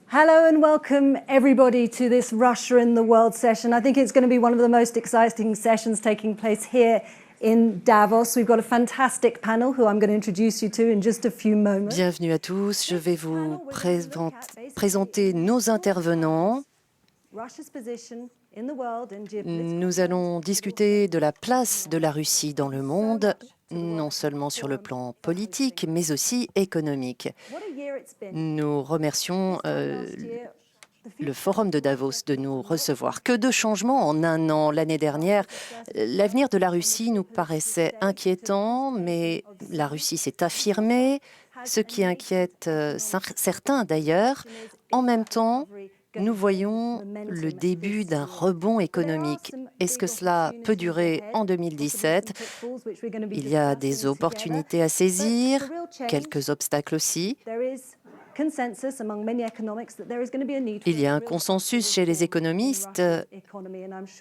Hello and welcome everybody to this Russia in the World session. I think it's going to be one of the most exciting sessions taking place here in Davos. We've got a fantastic panel who I'm going to introduce you to in just a few moments. Bienvenue à tous. Je vais vous présenter nos intervenants. Nous allons discuter de la place de la Russie dans le monde, non seulement sur le plan politique, mais aussi économique. Nous remercions le Forum de Davos de nous recevoir. Que de changements en un an. L'année dernière, l'avenir de la Russie nous paraissait inquiétant, mais la Russie s'est affirmée, ce qui inquiète certains d'ailleurs. En même temps, nous voyons le début d'un rebond économique. Est-ce que cela peut durer en 2017? Il y a des opportunités à saisir, quelques obstacles aussi. Il y a un consensus chez les économistes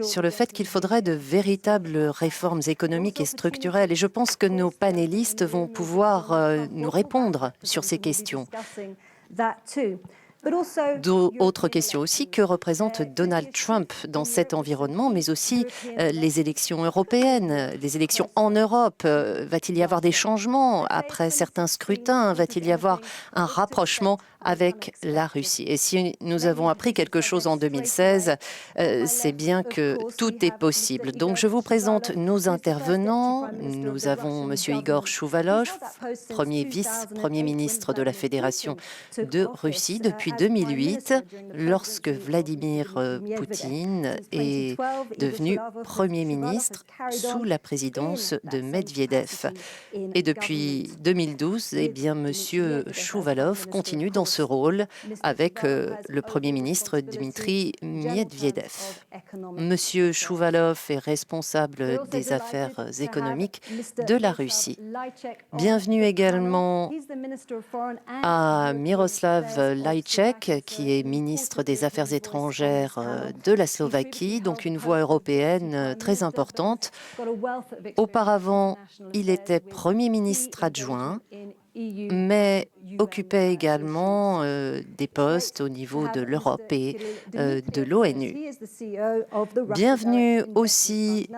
sur le fait qu'il faudrait de véritables réformes économiques et structurelles. Et je pense que nos panélistes vont pouvoir nous répondre sur ces questions. D'autres questions aussi, que représente Donald Trump dans cet environnement, mais aussi les élections européennes, les élections en Europe. Va-t-il y avoir des changements après certains scrutins? Va-t-il y avoir un rapprochement avec la Russie? Et si nous avons appris quelque chose en 2016, c'est bien que tout est possible. Donc je vous présente nos intervenants. Nous avons M. Igor Chouvalov, vice-premier ministre de la Fédération de Russie depuis 2008, lorsque Vladimir Poutine est devenu Premier ministre sous la présidence de Medvedev. Et depuis 2012, eh bien, M. Chouvalov continue dans ce rôle avec le Premier ministre Dmitri Medvedev. M. Chouvalov est responsable des affaires économiques de la Russie. Bienvenue également à Miroslav Lajčák, qui est ministre des Affaires étrangères de la Slovaquie, donc une voix européenne très importante. Auparavant, il était Premier ministre adjoint, mais occupait également des postes au niveau de l'Europe et de l'ONU. Bienvenue aussi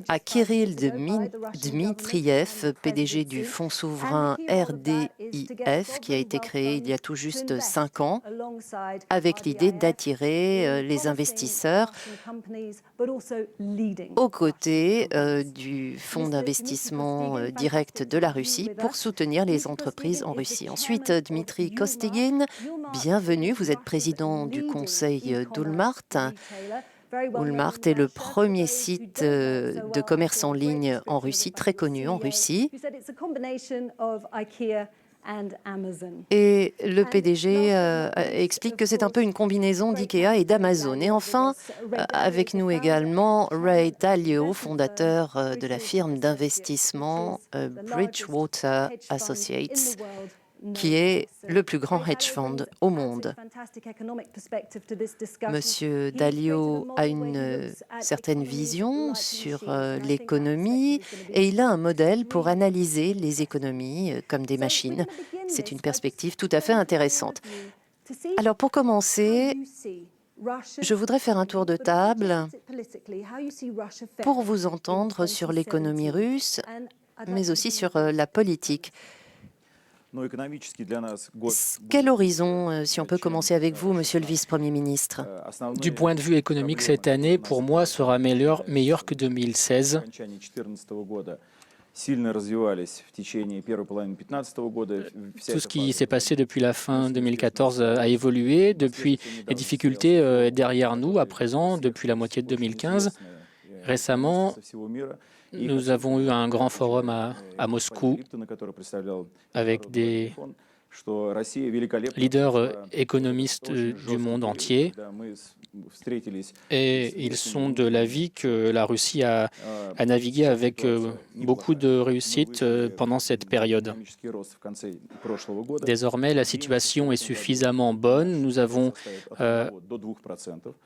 à Kirill Dmitriev, PDG du fonds souverain RDIF, qui a été créé il y a tout juste 5 ans, avec l'idée d'attirer les investisseurs aux côtés du fonds d'investissement direct de la Russie pour soutenir les entreprises en Russie. Ensuite, Dmitri Kostegin, bienvenue. Vous êtes président du conseil d'Ulmart. Ulmart est le premier site de commerce en ligne en Russie, très connu en Russie. Et le PDG explique que c'est un peu une combinaison d'IKEA et d'Amazon. Et enfin, avec nous également, Ray Dalio, fondateur de la firme d'investissement Bridgewater Associates, qui est le plus grand hedge fund au monde. Monsieur Dalio a une certaine vision sur l'économie et il a un modèle pour analyser les économies comme des machines. C'est une perspective tout à fait intéressante. Alors pour commencer, je voudrais faire un tour de table pour vous entendre sur l'économie russe, mais aussi sur la politique. Quel horizon, si on peut commencer avec vous, monsieur le vice-premier ministre? Du point de vue économique, cette année, pour moi, sera meilleure que 2016. Tout ce qui s'est passé depuis la fin 2014 a évolué. Depuis, les difficultés derrière nous, à présent, depuis la moitié de 2015. Récemment, nous avons eu un grand forum à Moscou avec des leaders économistes du monde entier. Et ils sont de l'avis que la Russie a navigué avec beaucoup de réussite pendant cette période. Désormais, la situation est suffisamment bonne. Nous avons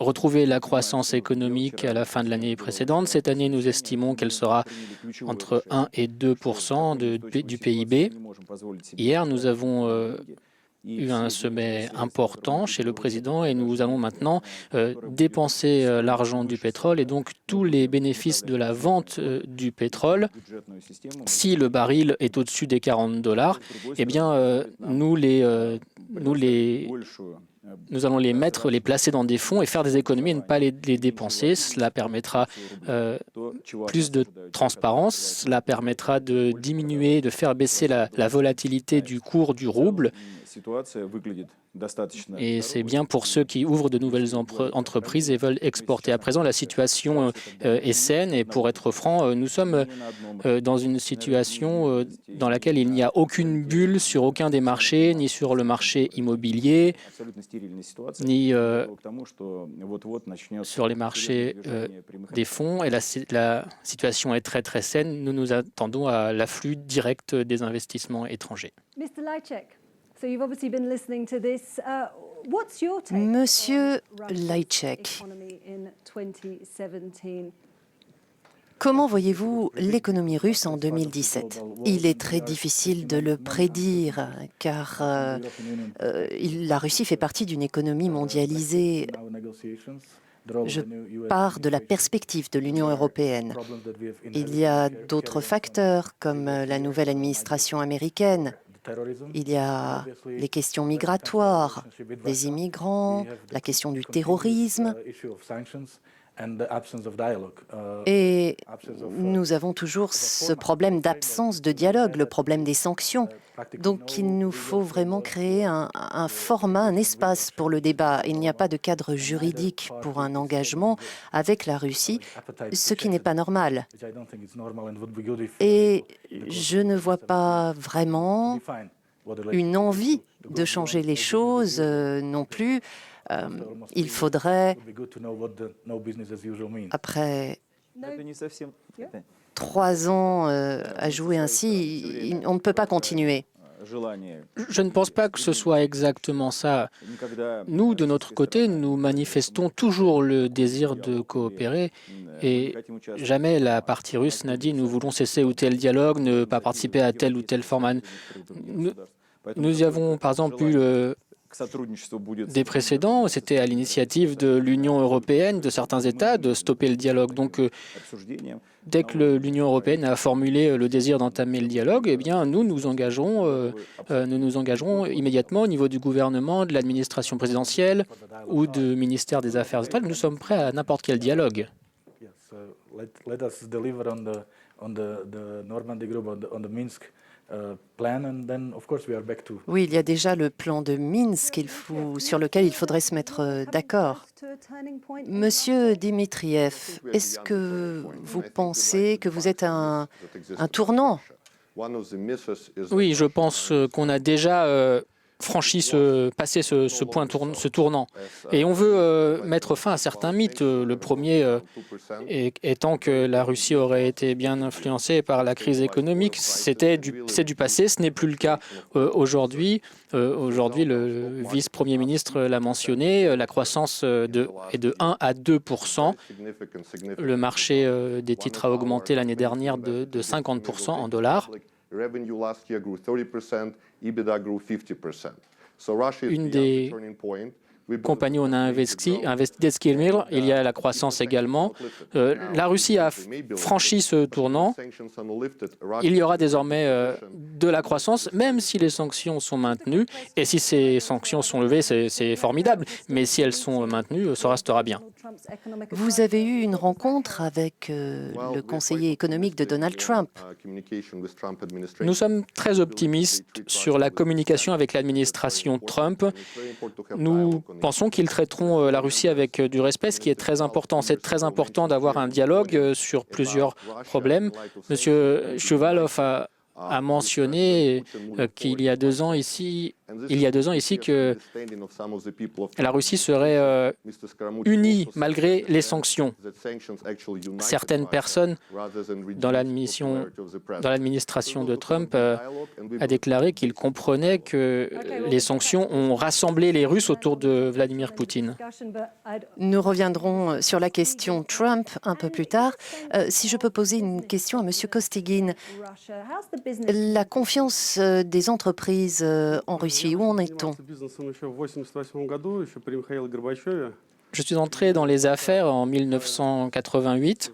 retrouvé la croissance économique à la fin de l'année précédente. Cette année, nous estimons qu'elle sera entre 1 et 2% du PIB. Hier, nous avons eu un sommet important chez le président et nous allons maintenant dépenser l'argent du pétrole et donc tous les bénéfices de la vente du pétrole, si le baril est au-dessus des $40, eh bien nous allons les mettre, les placer dans des fonds et faire des économies et ne pas les dépenser. Cela permettra plus de transparence, cela permettra de diminuer, de faire baisser la volatilité du cours du rouble. Et c'est bien pour ceux qui ouvrent de nouvelles entreprises et veulent exporter. À présent, la situation est saine et pour être franc, nous sommes dans une situation dans laquelle il n'y a aucune bulle sur aucun des marchés, ni sur le marché immobilier, ni sur les marchés des fonds. Et la situation est très très saine. Nous nous attendons à l'afflux direct des investissements étrangers. Mr. Lajcek, so you've obviously been listening to this. What's your take Monsieur on Russia's Lajcek, economy in 2017? comment voyez-vous l'économie russe en 2017 ? Il est très difficile de le prédire car la Russie fait partie d'une économie mondialisée. Je pars de la perspective de l'Union européenne. Il y a d'autres facteurs comme la nouvelle administration américaine. Il y a les questions migratoires, les immigrants, la question du terrorisme. Et nous avons toujours ce problème d'absence de dialogue, le problème des sanctions. Donc il nous faut vraiment créer un format, un espace pour le débat. Il n'y a pas de cadre juridique pour un engagement avec la Russie, ce qui n'est pas normal. Et je ne vois pas vraiment une envie de changer les choses non plus. Il faudrait, après 3 ans à jouer ainsi, on ne peut pas continuer. Je ne pense pas que ce soit exactement ça. Nous, de notre côté, nous manifestons toujours le désir de coopérer et jamais la partie russe n'a dit nous voulons cesser ou tel dialogue, ne pas participer à tel ou tel format. Nous y avons par exemple eu des précédents, c'était à l'initiative de l'Union européenne, de certains États, de stopper le dialogue. Donc, dès que l'Union européenne a formulé le désir d'entamer le dialogue, eh bien, nous nous engagerons immédiatement au niveau du gouvernement, de l'administration présidentielle ou du ministère des Affaires étrangères. Nous sommes prêts à n'importe quel dialogue. Oui, il y a déjà le plan de Minsk sur lequel il faudrait se mettre d'accord. Monsieur Dmitriev, est-ce que vous pensez que vous êtes à un tournant? Oui, je pense qu'on a déjà passé ce tournant. Et on veut mettre fin à certains mythes. Le premier étant que la Russie aurait été bien influencée par la crise économique. C'est du passé, ce n'est plus le cas aujourd'hui. Aujourd'hui, le vice-premier ministre l'a mentionné, la croissance est de 1 à 2%. Le marché des titres a augmenté l'année dernière de 50% en dollars. Une des compagnies où on a investi Deskilmir, il y a la croissance également. La Russie a franchi ce tournant. Il y aura désormais de la croissance, même si les sanctions sont maintenues. Et si ces sanctions sont levées, c'est formidable. Mais si elles sont maintenues, ça restera bien. Vous avez eu une rencontre avec le conseiller économique de Donald Trump. Nous sommes très optimistes sur la communication avec l'administration Trump. Nous pensons qu'ils traiteront la Russie avec du respect, ce qui est très important. C'est très important d'avoir un dialogue sur plusieurs problèmes. Monsieur Shuvalov a mentionné qu'il y a 2 ans ici, que la Russie serait unie malgré les sanctions. Certaines personnes dans l'administration de Trump a déclaré qu'ils comprenaient que les sanctions ont rassemblé les Russes autour de Vladimir Poutine. Nous reviendrons sur la question Trump un peu plus tard. Si je peux poser une question à Monsieur Kostegin, la confiance des entreprises en Russie Russie? Où en est-on? Je suis entré dans les affaires en 1988.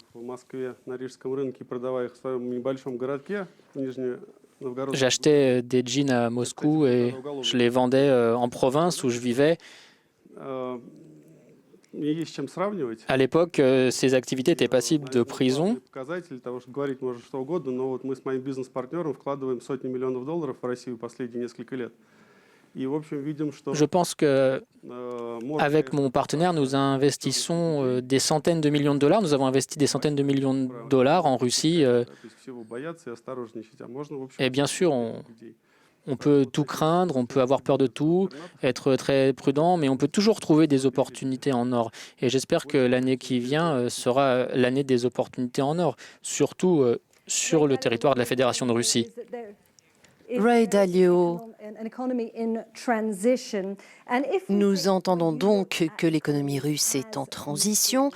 J'achetais des jeans à Moscou et je les vendais en province où je vivais. À l'époque, ces activités étaient passibles de prison. Je pense que avec mon partenaire, nous investissons des centaines de millions de dollars. Nous avons investi des centaines de millions de dollars en Russie. Et bien sûr, on peut tout craindre, on peut avoir peur de tout, être très prudent, mais on peut toujours trouver des opportunités en or. Et j'espère que l'année qui vient sera l'année des opportunités en or, surtout sur le territoire de la Fédération de Russie. Ray Dalio, nous entendons donc que l'économie russe est en transition.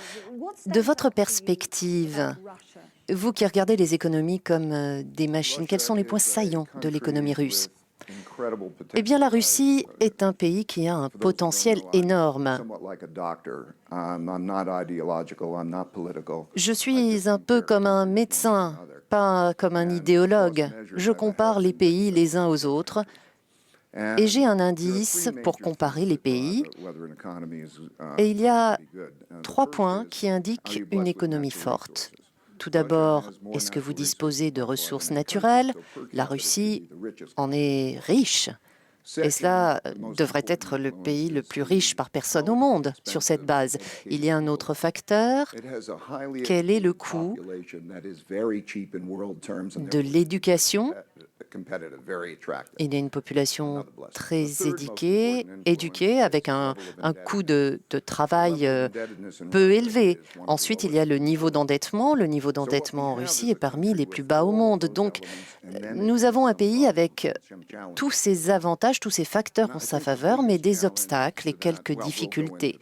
De votre perspective, vous qui regardez les économies comme des machines, quels sont les points saillants de l'économie russe? Eh bien, la Russie est un pays qui a un potentiel énorme. Je suis un peu comme un médecin, pas comme un idéologue. Je compare les pays les uns aux autres et j'ai un indice pour comparer les pays. Et il y a 3 points qui indiquent une économie forte. Tout d'abord, est-ce que vous disposez de ressources naturelles? La Russie en est riche. Et cela devrait être le pays le plus riche par personne au monde sur cette base. Il y a un autre facteur. Quel est le coût de l'éducation? Il y a une population très éduquée avec un coût de travail peu élevé. Ensuite, il y a le niveau d'endettement. Le niveau d'endettement en Russie est parmi les plus bas au monde. Donc, nous avons un pays avec tous ces avantages, tous ces facteurs en sa faveur, mais des obstacles et quelques difficultés.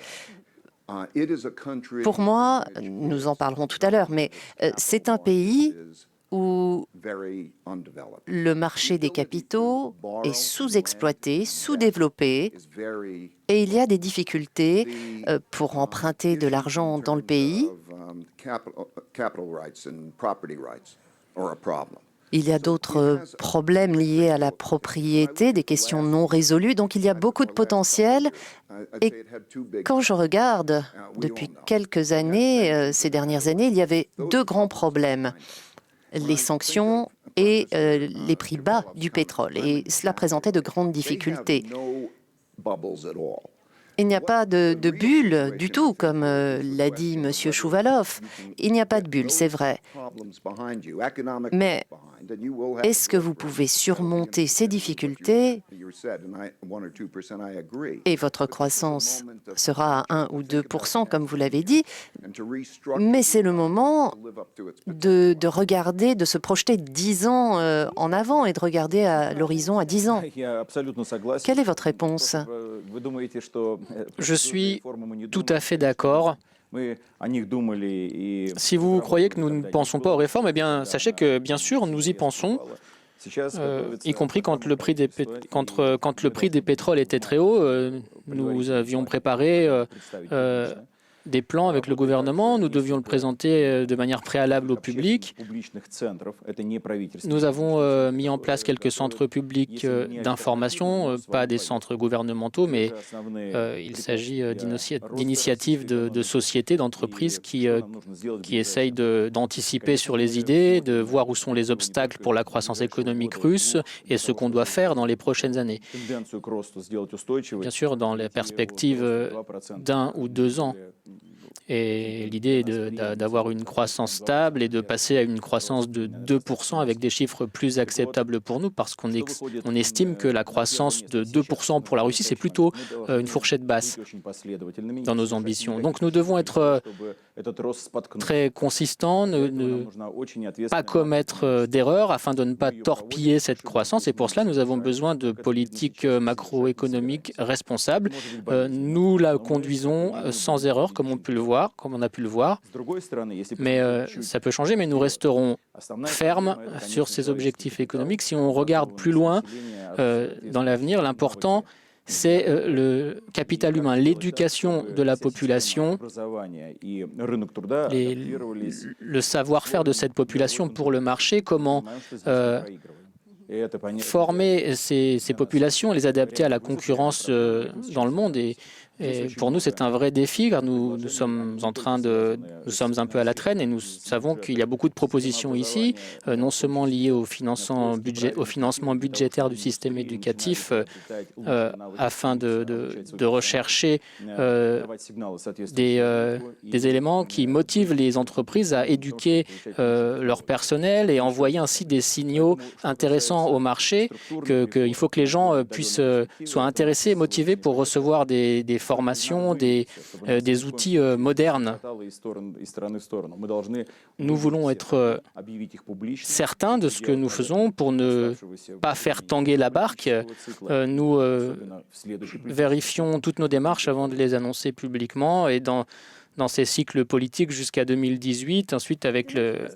Pour moi, nous en parlerons tout à l'heure, mais c'est un pays où le marché des capitaux est sous-exploité, sous-développé, et il y a des difficultés pour emprunter de l'argent dans le pays. Il y a d'autres problèmes liés à la propriété, des questions non résolues, donc il y a beaucoup de potentiel. Et quand je regarde, depuis quelques années, ces dernières années, il y avait 2 grands problèmes: les sanctions et les prix bas du pétrole. Et cela présentait de grandes difficultés. Il n'y a pas de bulle du tout, comme l'a dit M. Chouvalov. Il n'y a pas de bulle, c'est vrai. Mais est-ce que vous pouvez surmonter ces difficultés et votre croissance sera à 1 ou 2 %, comme vous l'avez dit, mais c'est le moment de regarder, de se projeter 10 ans en avant et de regarder à l'horizon à 10 ans. Quelle est votre réponse? Je suis tout à fait d'accord. Si vous croyez que nous ne pensons pas aux réformes, eh bien, sachez que, bien sûr, nous y pensons, y compris quand le prix des pétroles était très haut. Nous avions préparé des plans avec le gouvernement. Nous devions le présenter de manière préalable au public. Nous avons mis en place quelques centres publics d'information, pas des centres gouvernementaux, mais il s'agit d'initiatives de sociétés, d'entreprises qui essayent d'anticiper sur les idées, de voir où sont les obstacles pour la croissance économique russe et ce qu'on doit faire dans les prochaines années. Bien sûr, dans la perspective d'1 ou 2 ans. Et l'idée est d'avoir une croissance stable et de passer à une croissance de 2 % avec des chiffres plus acceptables pour nous, parce qu'on estime que la croissance de 2 % pour la Russie, c'est plutôt une fourchette basse dans nos ambitions. Donc nous devons être très consistant, ne pas commettre d'erreurs afin de ne pas torpiller cette croissance. Et pour cela, nous avons besoin de politiques macroéconomiques responsables. Nous la conduisons sans erreur, comme on a pu le voir. Mais ça peut changer, mais nous resterons fermes sur ces objectifs économiques. Si on regarde plus loin dans l'avenir, l'important, c'est le capital humain, l'éducation de la population, le savoir-faire de cette population pour le marché, comment former ces populations, les adapter à la concurrence dans le monde. Et pour nous, c'est un vrai défi, car nous sommes un peu à la traîne et nous savons qu'il y a beaucoup de propositions ici, non seulement liées au financement budgétaire du système éducatif, afin de rechercher des éléments qui motivent les entreprises à éduquer leur personnel et envoyer ainsi des signaux intéressants au marché, qu'il faut que les gens soient intéressés et motivés pour recevoir des formations, des outils modernes. Nous voulons être certains de ce que nous faisons pour ne pas faire tanguer la barque. Nous vérifions toutes nos démarches avant de les annoncer publiquement et dans ces cycles politiques jusqu'à 2018, ensuite avec le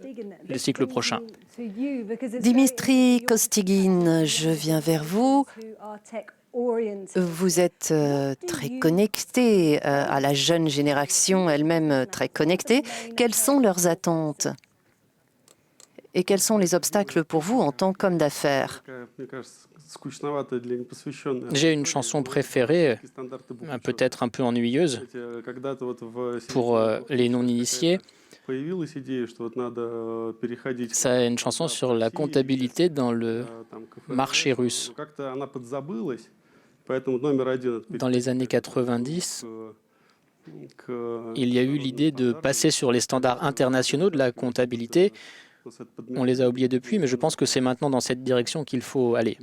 cycle prochain. Dimitri Kostigin, je viens vers vous. Vous êtes très connecté à la jeune génération, elle-même très connectée. Quelles sont leurs attentes? Et quels sont les obstacles pour vous en tant qu'homme d'affaires? J'ai une chanson préférée, peut-être un peu ennuyeuse pour les non-initiés. C'est une chanson sur la comptabilité dans le marché russe. Dans les années 90, il y a eu l'idée de passer sur les standards internationaux de la comptabilité. On les a oubliés depuis, mais je pense que c'est maintenant dans cette direction qu'il faut aller.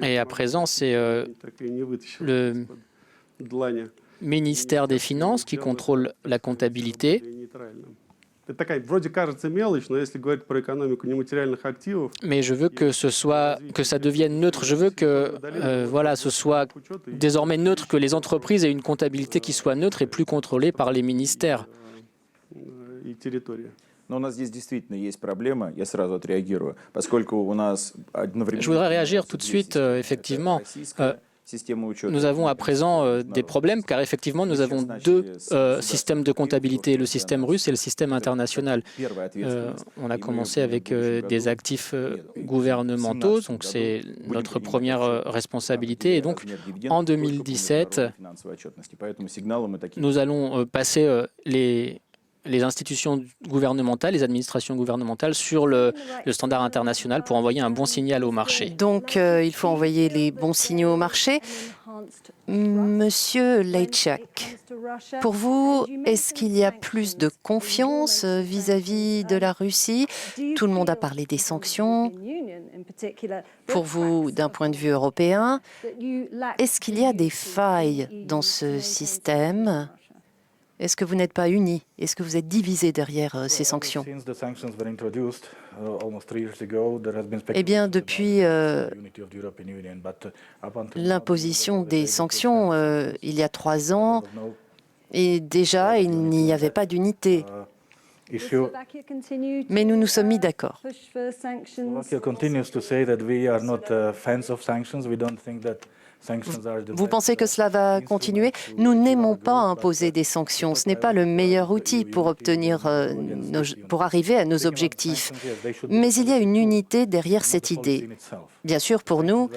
Et à présent, c'est le ministère des Finances qui contrôle la comptabilité. Mais je veux que ça devienne neutre. Je veux que ce soit désormais neutre, que les entreprises aient une comptabilité qui soit neutre et plus contrôlée par les ministères. Je voudrais réagir tout de suite, effectivement. Nous avons à présent des problèmes car effectivement nous avons deux systèmes de comptabilité, le système russe et le système international. On a commencé avec des actifs gouvernementaux, donc c'est notre première responsabilité. Et donc en 2017, nous allons passer les institutions gouvernementales, les administrations gouvernementales sur le standard international pour envoyer un bon signal au marché. Donc, il faut envoyer les bons signaux au marché. Monsieur Lajčák, pour vous, est-ce qu'il y a plus de confiance vis-à-vis de la Russie? Tout le monde a parlé des sanctions. Pour vous, d'un point de vue européen, est-ce qu'il y a des failles dans ce système? Est-ce que vous n'êtes pas unis? Est-ce que vous êtes divisés derrière ces sanctions? Eh bien, depuis l'imposition des sanctions il y a 3 ans, et déjà, il n'y avait pas d'unité. Mais nous nous sommes mis d'accord. Vous pensez que cela va continuer? Nous n'aimons pas imposer des sanctions. Ce n'est pas le meilleur outil pour arriver à nos objectifs. Mais il y a une unité derrière cette idée. Bien sûr, pour nous,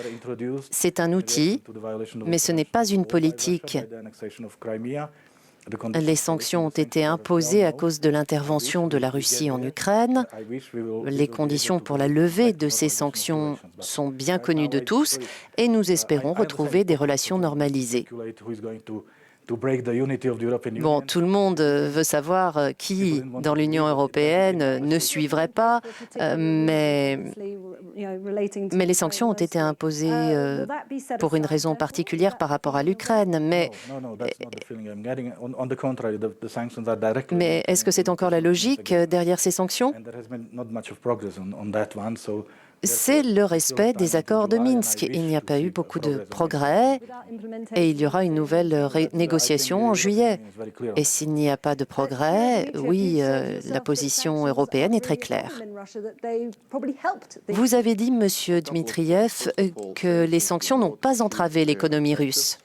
c'est un outil, mais ce n'est pas une politique. Les sanctions ont été imposées à cause de l'intervention de la Russie en Ukraine. Les conditions pour la levée de ces sanctions sont bien connues de tous et nous espérons retrouver des relations normalisées. Bon, tout le monde veut savoir qui, dans l'Union européenne, ne suivrait pas, mais les sanctions ont été imposées pour une raison particulière par rapport à l'Ukraine. Mais est-ce que c'est encore la logique derrière ces sanctions? C'est le respect des accords de Minsk. Il n'y a pas eu beaucoup de progrès et il y aura une nouvelle négociation en juillet. Et s'il n'y a pas de progrès, oui, la position européenne est très claire. Vous avez dit, Monsieur Dmitriev, que les sanctions n'ont pas entravé l'économie russe.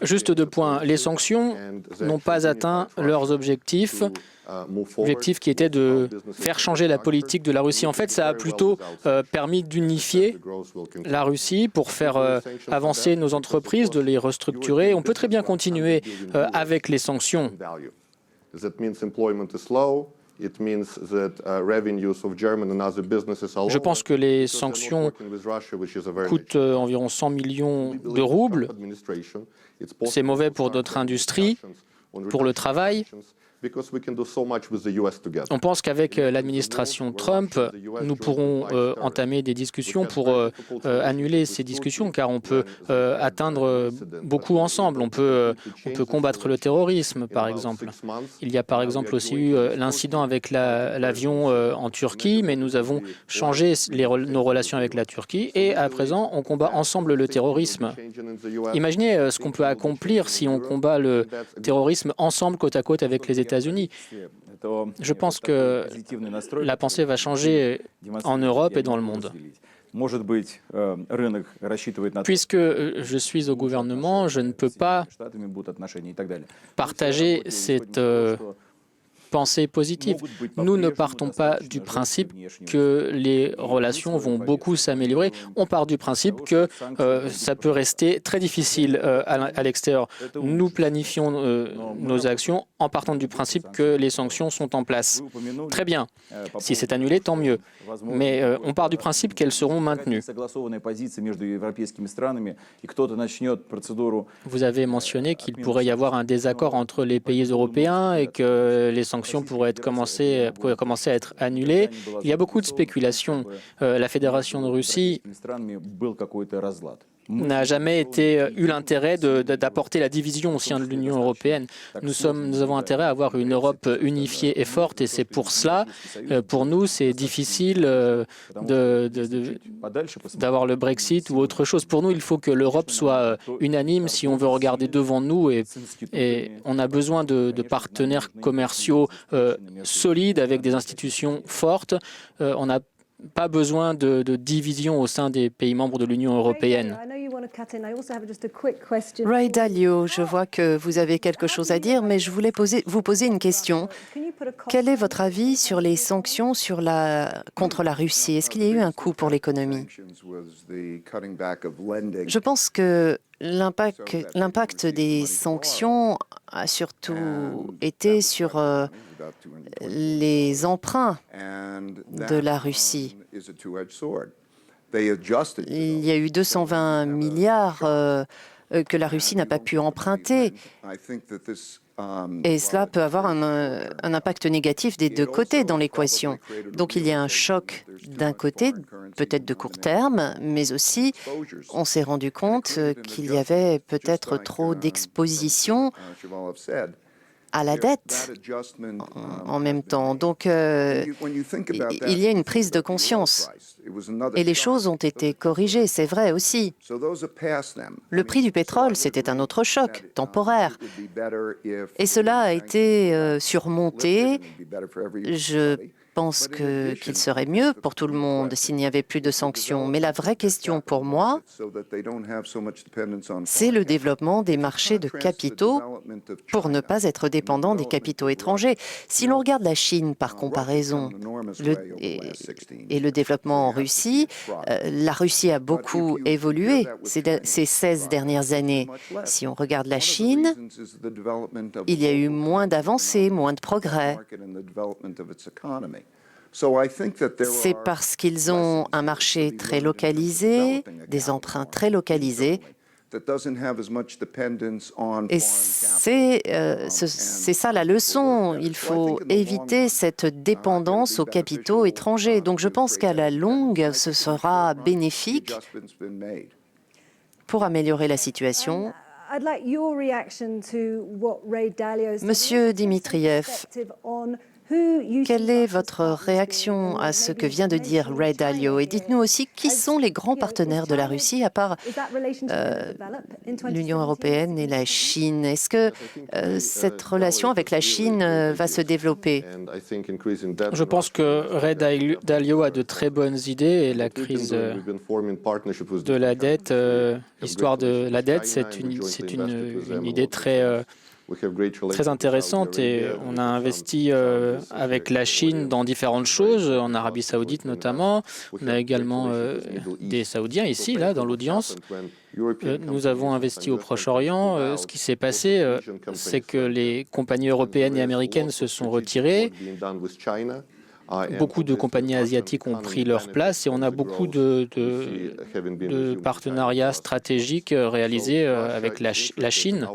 Juste 2 points. Les sanctions n'ont pas atteint leurs objectifs qui était de faire changer la politique de la Russie. En fait, ça a plutôt permis d'unifier la Russie pour faire avancer nos entreprises, de les restructurer. On peut très bien continuer avec les sanctions. Je pense que les sanctions coûtent environ 100 millions de roubles. C'est mauvais pour notre industrie, pour le travail. On pense qu'avec l'administration Trump, nous pourrons entamer des discussions pour annuler ces discussions, car on peut atteindre beaucoup ensemble. On peut combattre le terrorisme, par exemple. Il y a par exemple aussi eu l'incident avec l'avion en Turquie, mais nous avons changé nos relations avec la Turquie et à présent, on combat ensemble le terrorisme. Imaginez ce qu'on peut accomplir si on combat le terrorisme ensemble, côte à côte avec les États-Unis. Je pense que la pensée va changer en Europe et dans le monde. Puisque je suis au gouvernement, je ne peux pas partager cette pensée positive. Nous ne partons pas du principe que les relations vont beaucoup s'améliorer. On part du principe que ça peut rester très difficile à l'extérieur. Nous planifions nos actions en partant du principe que les sanctions sont en place. Très bien. Si c'est annulé, tant mieux. Mais on part du principe qu'elles seront maintenues. Vous avez mentionné qu'il pourrait y avoir un désaccord entre les pays européens et que les sanctions pourraient commencer à être annulées. Il y a beaucoup de spéculations. La Fédération de Russie n'a jamais eu l'intérêt d'apporter la division au sein de l'Union européenne. Nous avons intérêt à avoir une Europe unifiée et forte, et c'est pour cela, pour nous, c'est difficile d'avoir le Brexit ou autre chose. Pour nous, il faut que l'Europe soit unanime si on veut regarder devant nous, et on a besoin de partenaires commerciaux solides avec des institutions fortes. On n'a pas besoin de division au sein des pays membres de l'Union européenne. Ray Dalio, je vois que vous avez quelque chose à dire, mais je voulais vous poser une question. Quel est votre avis sur les sanctions contre la Russie? Est-ce qu'il y a eu un coût pour l'économie? Je pense que l'impact des sanctions a surtout été sur les emprunts de la Russie. Il y a eu 220 milliards que la Russie n'a pas pu emprunter. Et cela peut avoir un impact négatif des deux côtés dans l'équation. Donc il y a un choc d'un côté, peut-être de court terme, mais aussi on s'est rendu compte qu'il y avait peut-être trop d'exposition à la dette en même temps. Donc, il y a une prise de conscience. Et les choses ont été corrigées, c'est vrai aussi. Le prix du pétrole, c'était un autre choc temporaire. Et cela a été surmonté. Je pense qu'il serait mieux pour tout le monde s'il n'y avait plus de sanctions. Mais la vraie question pour moi, c'est le développement des marchés de capitaux pour ne pas être dépendant des capitaux étrangers. Si l'on regarde la Chine par comparaison et le développement en Russie, la Russie a beaucoup évolué ces 16 dernières années. Si on regarde la Chine, il y a eu moins d'avancées, moins de progrès. C'est parce qu'ils ont un marché très localisé, des emprunts très localisés, Et c'est ça la leçon. Il faut éviter cette dépendance aux capitaux étrangers. Donc je pense qu'à la longue, ce sera bénéfique pour améliorer la situation. Monsieur Dimitriev, quelle est votre réaction à ce que vient de dire Ray Dalio? Et dites-nous aussi qui sont les grands partenaires de la Russie, à part l'Union européenne et la Chine. Est-ce que cette relation avec la Chine va se développer? Je pense que Ray Dalio a de très bonnes idées et la crise de la dette, l'histoire de la dette, c'est une idée très intéressante et on a investi avec la Chine dans différentes choses, en Arabie Saoudite notamment. On a également des Saoudiens ici, là, dans l'audience. Nous avons investi au Proche-Orient. Ce qui s'est passé, c'est que les compagnies européennes et américaines se sont retirées. Beaucoup de compagnies asiatiques ont pris leur place et on a beaucoup de partenariats stratégiques réalisés avec la Chine.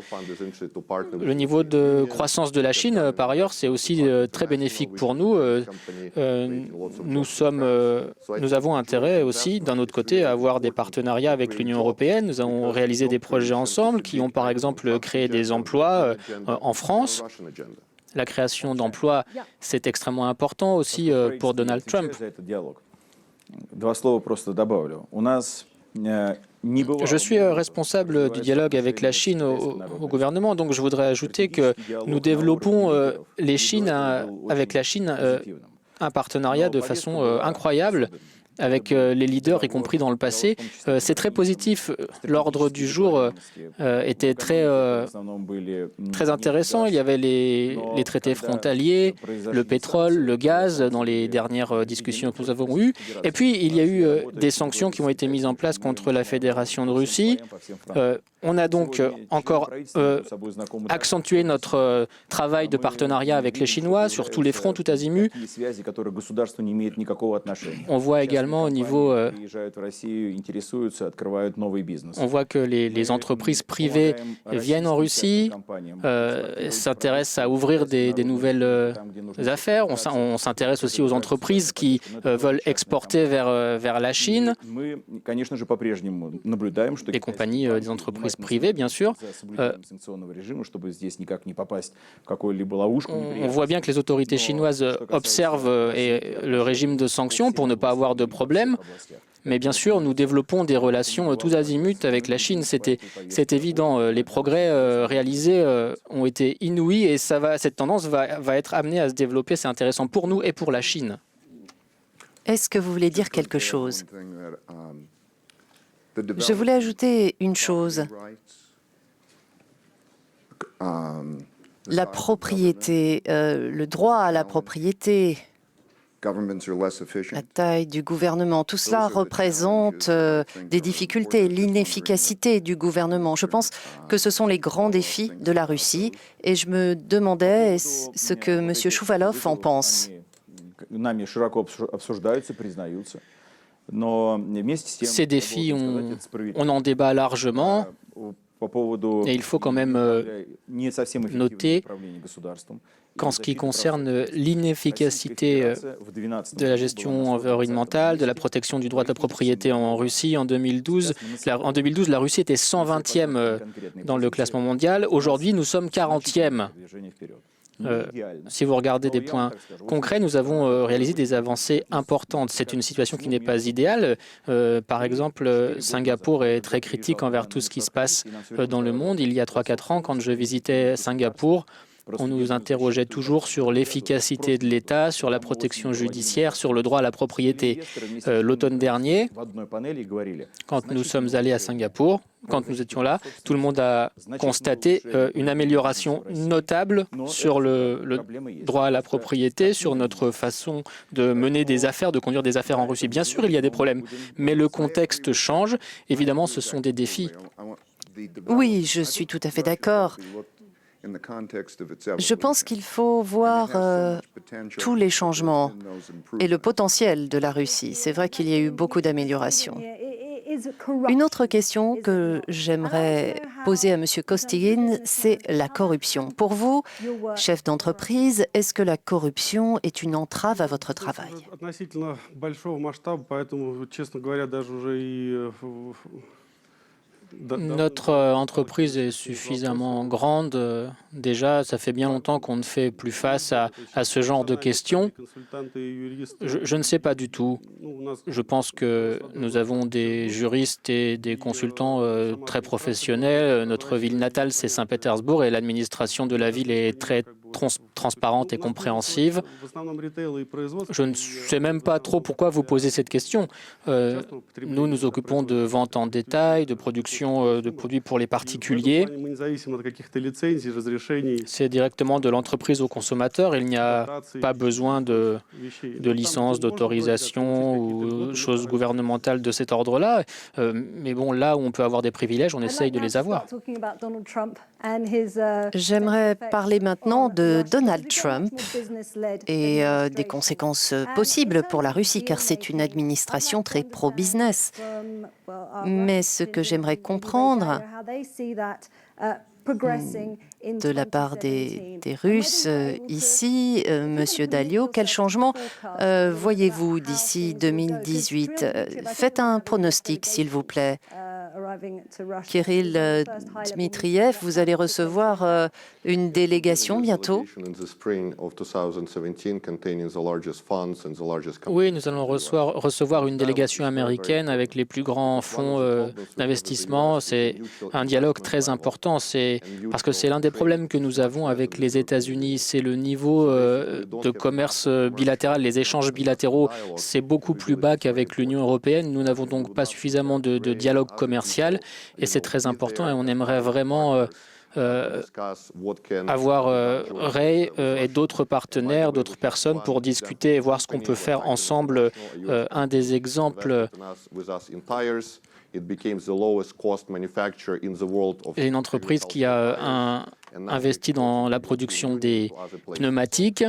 Le niveau de croissance de la Chine, par ailleurs, c'est aussi très bénéfique pour nous. Nous avons intérêt aussi, d'un autre côté, à avoir des partenariats avec l'Union européenne. Nous avons réalisé des projets ensemble qui ont, par exemple, créé des emplois en France. La création d'emplois, c'est extrêmement important aussi pour Donald Trump. Je suis responsable du dialogue avec la Chine au gouvernement, donc je voudrais ajouter que nous développons avec la Chine un partenariat de façon incroyable avec les leaders, y compris dans le passé. C'est très positif. L'ordre du jour était très intéressant. Il y avait les traités frontaliers, le pétrole, le gaz dans les dernières discussions que nous avons eues. Et puis, il y a eu des sanctions qui ont été mises en place contre la Fédération de Russie. On a donc encore accentué notre travail de partenariat avec les Chinois sur tous les fronts, tout azimut. On voit également au niveau, on voit que les entreprises privées viennent en Russie, s'intéressent à ouvrir des nouvelles affaires. On s'intéresse aussi aux entreprises qui veulent exporter vers la Chine. Des compagnies, des entreprises privées, bien sûr. On voit bien que les autorités chinoises observent le régime de sanctions pour ne pas avoir de problème. Mais bien sûr, nous développons des relations tous azimuts avec la Chine. C'est évident. Les progrès réalisés ont été inouïs et cette tendance va être amenée à se développer. C'est intéressant pour nous et pour la Chine. Est-ce que vous voulez dire quelque chose? Je voulais ajouter une chose. La propriété, le droit à la propriété, la taille du gouvernement, tout cela représente des difficultés, l'inefficacité du gouvernement. Je pense que ce sont les grands défis de la Russie et je me demandais ce que M. Chouvalov en pense. Ces défis, on en débat largement et il faut quand même noter qu'en ce qui concerne l'inefficacité de la gestion environnementale, de la protection du droit de la propriété en Russie, en 2012, la Russie était 120e dans le classement mondial. Aujourd'hui, nous sommes 40e. Si vous regardez des points concrets, nous avons réalisé des avancées importantes. C'est une situation qui n'est pas idéale. Par exemple, Singapour est très critique envers tout ce qui se passe dans le monde. Il y a 3-4 ans, quand je visitais Singapour, on nous interrogeait toujours sur l'efficacité de l'État, sur la protection judiciaire, sur le droit à la propriété. L'automne dernier, quand nous sommes allés à Singapour, quand nous étions là, tout le monde a constaté une amélioration notable sur le droit à la propriété, sur notre façon de mener des affaires, de conduire des affaires en Russie. Bien sûr, il y a des problèmes, mais le contexte change. Évidemment, ce sont des défis. Oui, je suis tout à fait d'accord. Je pense qu'il faut voir tous les changements et le potentiel de la Russie. C'est vrai qu'il y a eu beaucoup d'améliorations. Une autre question que j'aimerais poser à M. Costigan, c'est la corruption. Pour vous, chef d'entreprise, est-ce que la corruption est une entrave à votre travail? Относительно большого масштаба, поэтому, честно говоря, даже уже и Notre entreprise est suffisamment grande. Déjà, ça fait bien longtemps qu'on ne fait plus face à ce genre de questions. Je ne sais pas du tout. Je pense que nous avons des juristes et des consultants très professionnels. Notre ville natale, c'est Saint-Pétersbourg, et l'administration de la ville est très transparente et compréhensive. Je ne sais même pas trop pourquoi vous posez cette question. Nous nous occupons de vente en détail, de production de produits pour les particuliers. C'est directement de l'entreprise au consommateur. Il n'y a pas besoin de licence, d'autorisation ou choses gouvernementales de cet ordre-là. Mais bon, là où on peut avoir des privilèges, on essaye de les avoir. J'aimerais parler maintenant de Donald Trump et des conséquences possibles pour la Russie, car c'est une administration très pro-business. Mais ce que j'aimerais comprendre de la part des Russes ici, Monsieur Dalio, quel changement voyez-vous d'ici 2018? Faites un pronostic, s'il vous plaît. Kirill Dmitriev, vous allez recevoir une délégation bientôt. Oui, nous allons recevoir une délégation américaine avec les plus grands fonds d'investissement. C'est un dialogue très important, parce que c'est l'un des problèmes que nous avons avec les États-Unis. C'est le niveau de commerce bilatéral, les échanges bilatéraux, c'est beaucoup plus bas qu'avec l'Union européenne. Nous n'avons donc pas suffisamment de dialogue commercial, et c'est très important, et on aimerait vraiment avoir Ray et d'autres partenaires, d'autres personnes pour discuter et voir ce qu'on peut faire ensemble. Un des exemples est une entreprise qui a investi dans la production des pneumatiques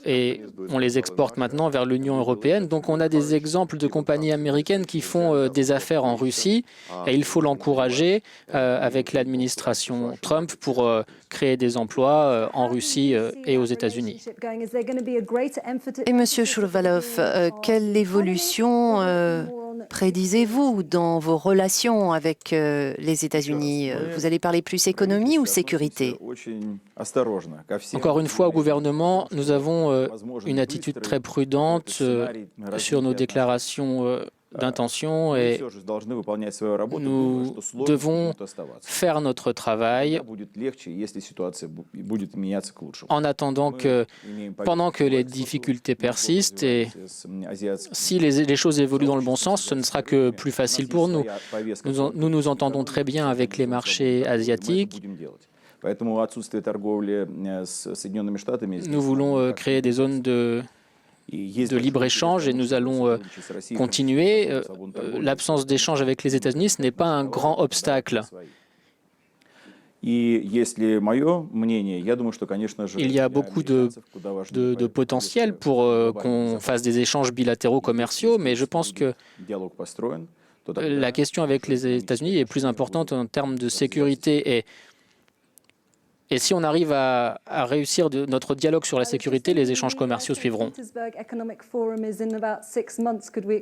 et on les exporte maintenant vers l'Union européenne. Donc on a des exemples de compagnies américaines qui font des affaires en Russie, et il faut l'encourager avec l'administration Trump pour créer des emplois en Russie et aux États-Unis. Et Monsieur Shurvalov, quelle évolution prédisez-vous dans vos relations avec les États-Unis? Vous allez parler plus économie ou sécurité? Encore une fois, au gouvernement, nous avons une attitude très prudente sur nos déclarations d'intention, et nous devons faire notre travail en attendant pendant que les difficultés persistent, et si les choses évoluent dans le bon sens, ce ne sera que plus facile pour nous. Nous nous entendons très bien avec les marchés asiatiques. Nous voulons créer des zones de libre-échange, et nous allons continuer. L'absence d'échange avec les États-Unis, ce n'est pas un grand obstacle. Il y a beaucoup de potentiel pour qu'on fasse des échanges bilatéraux commerciaux, mais je pense que la question avec les États-Unis est plus importante en termes de sécurité. Et si on arrive à réussir notre dialogue sur la sécurité, les échanges commerciaux suivront.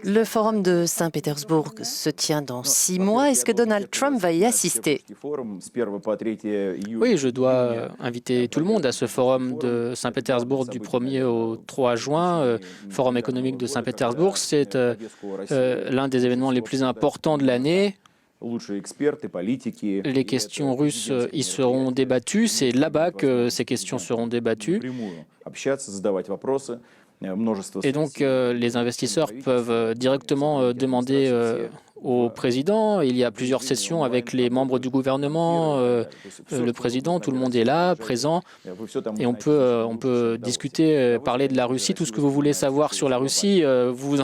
Le forum de Saint-Pétersbourg se tient dans 6 mois. Est-ce que Donald Trump va y assister? Oui, je dois inviter tout le monde à ce forum de Saint-Pétersbourg du 1er au 3 juin. Forum économique de Saint-Pétersbourg, c'est l'un des événements les plus importants de l'année. Les questions russes y seront débattues. C'est là-bas que ces questions seront débattues. Et donc, les investisseurs peuvent directement demander au président. Il y a plusieurs sessions avec les membres du gouvernement, le président, tout le monde est là, présent. Et on peut discuter, parler de la Russie, tout ce que vous voulez savoir sur la Russie. Vous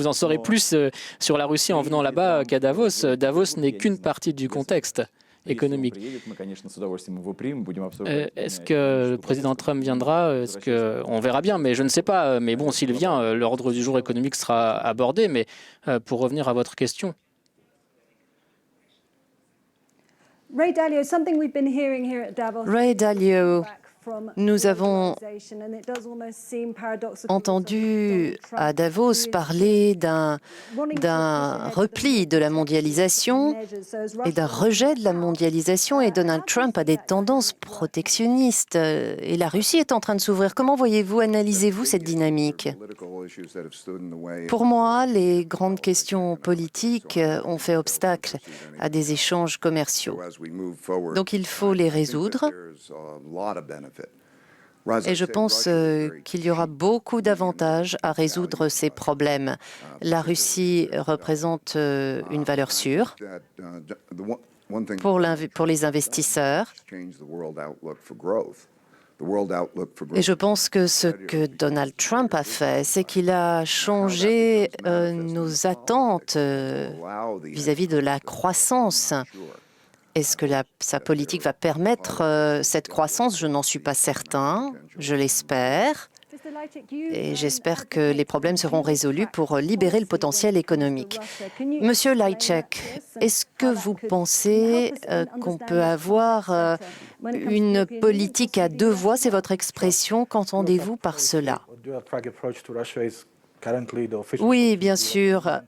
en saurez plus sur la Russie en venant là-bas qu'à Davos. Davos n'est qu'une partie du contexte. économique. Est-ce que le président Trump viendra? On verra bien, mais je ne sais pas. Mais bon, s'il vient, l'ordre du jour économique sera abordé. Mais pour revenir à votre question. Ray Dalio, something we've been hearing here at Davos. Ray Dalio, nous avons entendu à Davos parler d'un repli de la mondialisation et d'un rejet de la mondialisation, et Donald Trump a des tendances protectionnistes et la Russie est en train de s'ouvrir. Comment voyez-vous, analysez-vous cette dynamique? Pour moi, les grandes questions politiques ont fait obstacle à des échanges commerciaux. Donc il faut les résoudre. Et je pense qu'il y aura beaucoup d'avantages à résoudre ces problèmes. La Russie représente une valeur sûre pour les investisseurs. Et je pense que ce que Donald Trump a fait, c'est qu'il a changé nos attentes vis-à-vis de la croissance. Est-ce que sa politique va permettre cette croissance? Je n'en suis pas certain. Je l'espère. Et j'espère que les problèmes seront résolus pour libérer le potentiel économique. Monsieur Lajčák, est-ce que vous pensez qu'on peut avoir une politique à deux voies? C'est votre expression. Qu'entendez-vous par cela? Oui, bien sûr.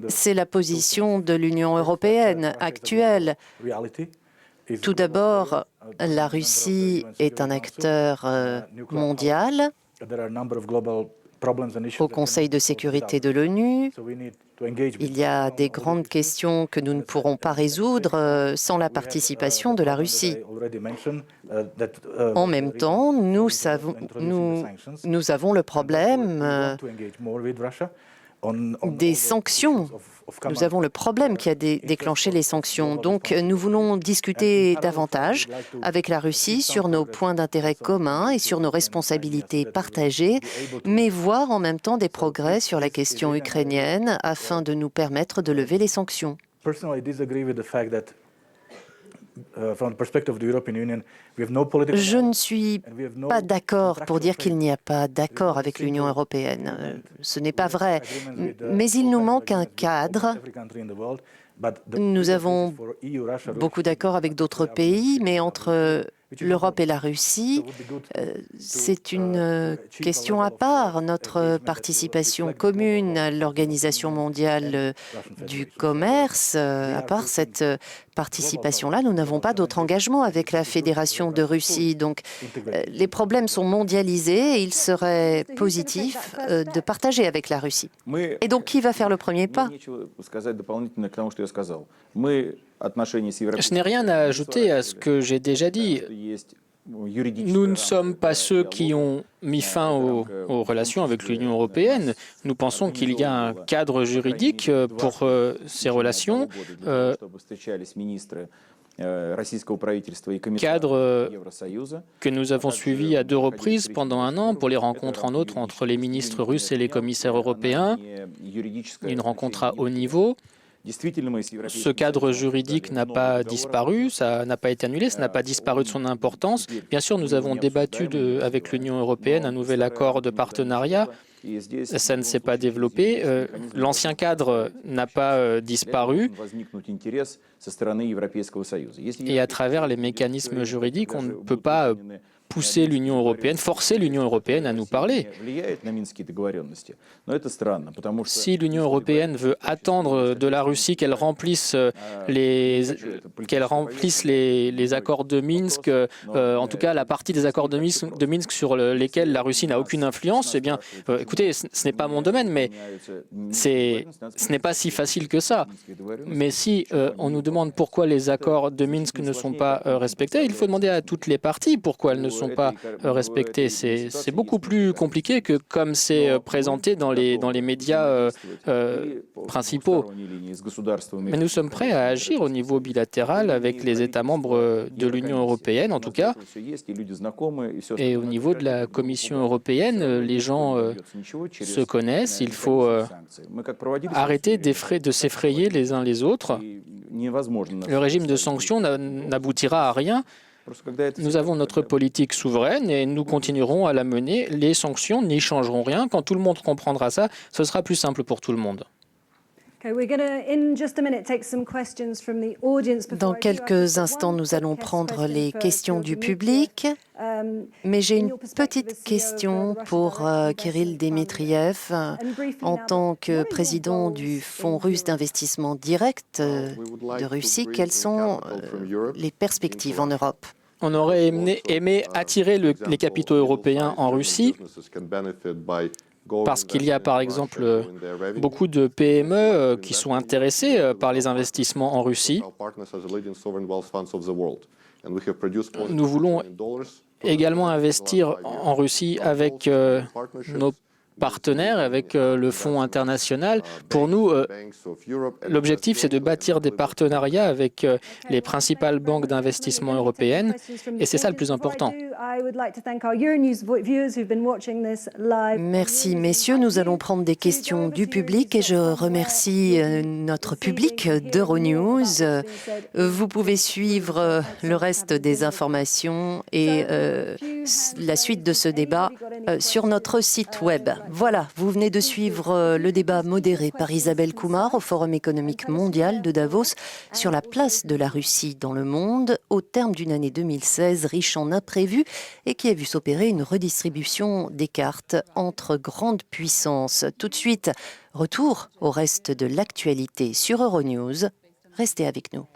C'est la position de l'Union européenne actuelle. Tout d'abord, la Russie est un acteur mondial au Conseil de sécurité de l'ONU. Il y a des grandes questions que nous ne pourrons pas résoudre sans la participation de la Russie. En même temps, nous avons le problème des sanctions. Nous avons le problème qui a déclenché les sanctions. Donc, nous voulons discuter davantage avec la Russie sur nos points d'intérêt communs et sur nos responsabilités partagées, mais voir en même temps des progrès sur la question ukrainienne afin de nous permettre de lever les sanctions. Je ne suis pas d'accord pour dire qu'il n'y a pas d'accord avec l'Union européenne. Ce n'est pas vrai. Mais il nous manque un cadre. Nous avons beaucoup d'accords avec d'autres pays, mais entre l'Europe et la Russie, c'est une question à part. Notre participation commune à l'Organisation mondiale du commerce, à part cette participation-là, nous n'avons pas d'autre engagement avec la Fédération de Russie. Donc, les problèmes sont mondialisés et il serait positif de partager avec la Russie. Et donc, qui va faire le premier pas? Je n'ai rien à ajouter à ce que j'ai déjà dit. Nous ne sommes pas ceux qui ont mis fin aux relations avec l'Union européenne. Nous pensons qu'il y a un cadre juridique pour ces relations, cadre que nous avons suivi à 2 reprises pendant 1 an pour les rencontres en outre entre les ministres russes et les commissaires européens, une rencontre à haut niveau. Ce cadre juridique n'a pas disparu, ça n'a pas été annulé, ça n'a pas disparu de son importance. Bien sûr, nous avons débattu avec l'Union européenne un nouvel accord de partenariat. Ça ne s'est pas développé. L'ancien cadre n'a pas disparu. Et à travers les mécanismes juridiques, on ne peut pas pousser l'Union européenne, forcer l'Union européenne à nous parler. Si l'Union européenne veut attendre de la Russie qu'elle remplisse les accords de Minsk, en tout cas la partie des accords de Minsk sur lesquels la Russie n'a aucune influence, eh bien, écoutez, ce n'est pas mon domaine, mais ce n'est pas si facile que ça. Mais si on nous demande pourquoi les accords de Minsk ne sont pas respectés, il faut demander à toutes les parties pourquoi elles ne sont pas respectées. C'est beaucoup plus compliqué que comme c'est présenté dans les médias principaux. Mais nous sommes prêts à agir au niveau bilatéral avec les États membres de l'Union européenne, en tout cas. Et au niveau de la Commission européenne, les gens se connaissent. Il faut arrêter de s'effrayer les uns les autres. Le régime de sanctions n'aboutira à rien. Nous avons notre politique souveraine et nous continuerons à la mener. Les sanctions n'y changeront rien. Quand tout le monde comprendra ça, ce sera plus simple pour tout le monde. Dans quelques instants, nous allons prendre les questions du public. Mais j'ai une petite question pour Kirill Dmitriev. En tant que président du Fonds russe d'investissement direct de Russie, quelles sont les perspectives en Europe? On aurait aimé attirer les capitaux européens en Russie parce qu'il y a par exemple beaucoup de PME qui sont intéressées par les investissements en Russie. Nous voulons également investir en Russie avec nos partenaires, avec le Fonds international. Pour nous, l'objectif, c'est de bâtir des partenariats avec les principales banques d'investissement européennes, et c'est ça le plus important. Merci, messieurs. Nous allons prendre des questions du public et je remercie notre public d'Euronews. Vous pouvez suivre le reste des informations et la suite de ce débat sur notre site web. Voilà, vous venez de suivre le débat modéré par Isabelle Kumar au Forum économique mondial de Davos sur la place de la Russie dans le monde au terme d'une année 2016 riche en imprévus et qui a vu s'opérer une redistribution des cartes entre grandes puissances. Tout de suite, retour au reste de l'actualité sur Euronews. Restez avec nous.